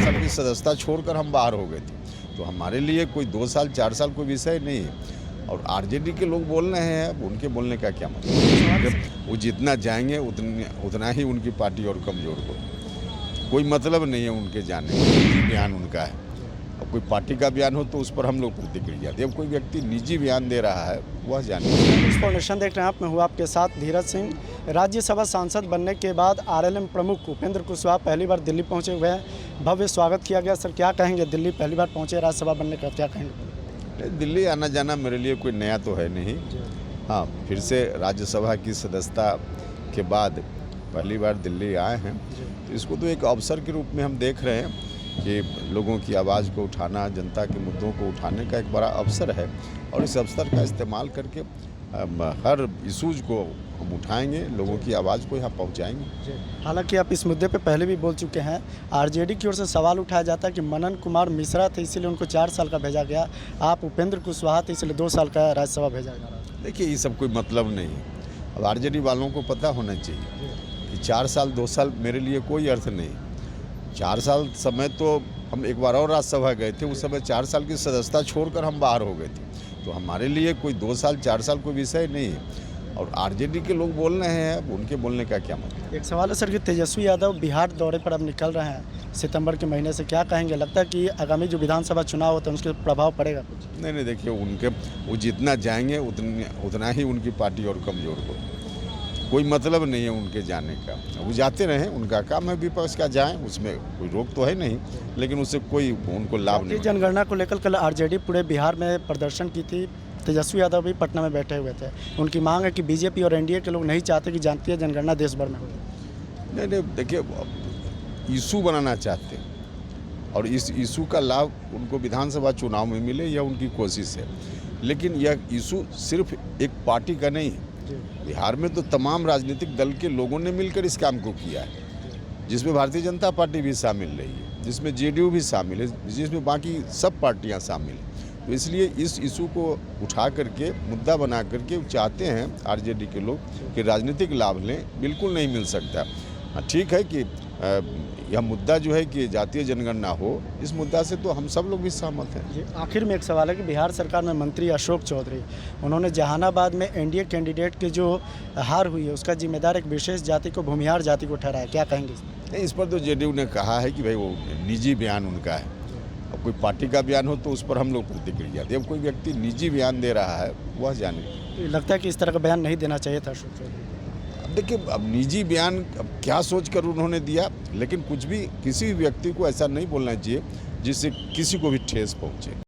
सबकी सदस्यता छोड़कर हम बाहर हो गए थे, तो हमारे लिए कोई 2 साल 4 साल कोई विषय नहीं है। और आरजेडी के लोग बोल रहे हैं, अब उनके बोलने का क्या मतलब? वो जितना जाएंगे उतना ही उनकी पार्टी और कमज़ोर हो। कोई मतलब नहीं है उनके जाने का, निजी बयान उनका है। अब कोई पार्टी का बयान हो तो उस पर हम लोग प्रतिक्रिया दें। अब कोई व्यक्ति निजी बयान दे रहा है, वह जाने। इस फाउंडेशन देख रहे हैं आप, मैं हूँ आपके साथ धीरज सिंह। राज्यसभा सांसद बनने के बाद आरएलएम प्रमुख उपेंद्र कुशवाहा पहली बार दिल्ली पहुंचे हुए हैं। भव्य स्वागत किया गया। सर, क्या कहेंगे? दिल्ली पहली बार पहुंचे राज्यसभा बनने का, क्या कहेंगे? दिल्ली आना जाना मेरे लिए कोई नया तो है नहीं। हाँ, फिर से राज्यसभा की सदस्यता के बाद पहली बार दिल्ली आए हैं, तो इसको तो एक अवसर के रूप में हम देख रहे हैं कि लोगों की आवाज़ को उठाना, जनता के मुद्दों को उठाने का एक बड़ा अवसर है। और इस अवसर का इस्तेमाल करके हर इशूज़ को हम उठाएंगे, लोगों की आवाज़ को यहाँ पहुँचाएंगे। हालांकि आप इस मुद्दे पे पहले भी बोल चुके हैं। आरजेडी की ओर से सवाल उठाया जाता है कि मनन कुमार मिश्रा थे इसलिए उनको 4 साल का भेजा गया, आप उपेंद्र कुशवाहा थे इसलिए 2 साल का राज्यसभा भेजा गया। देखिए, ये सब कोई मतलब नहीं है। अब आरजेडी वालों को पता होना चाहिए कि 4 साल 2 साल मेरे लिए कोई अर्थ नहीं। 4 साल समय तो हम एक बार और राज्यसभा गए थे, उस समय 4 साल की सदस्यता छोड़कर हम बाहर हो गए थे, तो हमारे लिए कोई 2 साल 4 साल कोई विषय नहीं है। और आरजेडी के लोग बोल रहे हैं, अब उनके बोलने का क्या मतलब? एक सवाल है सर कि तेजस्वी यादव बिहार दौरे पर अब निकल रहे हैं सितंबर के महीने से, क्या कहेंगे? लगता है कि आगामी जो विधानसभा चुनाव होता है उसके प्रभाव पड़ेगा कुछ? नहीं, देखिए, वो जितना जाएंगे उतना ही उनकी पार्टी और कमज़ोर हो। कोई मतलब नहीं है उनके जाने का। वो जाते रहें, उनका काम है, विपक्ष का जाएं, उसमें कोई रोक तो है नहीं, लेकिन उससे कोई उनको लाभ नहीं। जनगणना को लेकर कल आरजेडी पूरे बिहार में प्रदर्शन की थी। तेजस्वी यादव भी पटना में बैठे हुए थे। उनकी मांग है कि बीजेपी और एनडीए के लोग नहीं चाहते कि जातीय जनगणना देश भर में हो। नहीं, देखिए, इशू बनाना चाहते हैं और इस इशू का लाभ उनको विधानसभा चुनाव में मिले, यह उनकी कोशिश है। लेकिन यह इशू सिर्फ एक पार्टी का नहीं है। बिहार में तो तमाम राजनीतिक दल के लोगों ने मिलकर इस काम को किया है, जिसमें भारतीय जनता पार्टी भी शामिल रही है, जिसमें जेडीयू भी शामिल है, जिसमें बाकी सब पार्टियां शामिल हैं। तो इसलिए इस इशू को उठा करके मुद्दा बना करके चाहते हैं आरजेडी के लोग कि राजनीतिक लाभ लें। बिल्कुल नहीं मिल सकता। ठीक है कि यह मुद्दा जो है कि जातीय जनगणना हो, इस मुद्दा से तो हम सब लोग भी सहमत हैं। आखिर में एक सवाल है कि बिहार सरकार में मंत्री अशोक चौधरी, उन्होंने जहानाबाद में एनडीए कैंडिडेट की जो हार हुई है उसका जिम्मेदार एक विशेष जाति को, भूमिहार जाति को ठहराया, क्या कहेंगे? नहीं, इस पर तो जेडीयू ने कहा है कि भाई वो निजी बयान उनका है। अब कोई पार्टी का बयान हो तो उस पर हम लोग प्रतिक्रिया दें। अब कोई व्यक्ति निजी बयान दे रहा है, वह जाने। लगता है कि इस तरह का बयान नहीं देना चाहिए था अशोक चौधरी। अब देखिए, अब निजी बयान अब क्या सोचकर उन्होंने दिया, लेकिन कुछ भी किसी भी व्यक्ति को ऐसा नहीं बोलना चाहिए जिससे किसी को भी ठेस पहुँचे।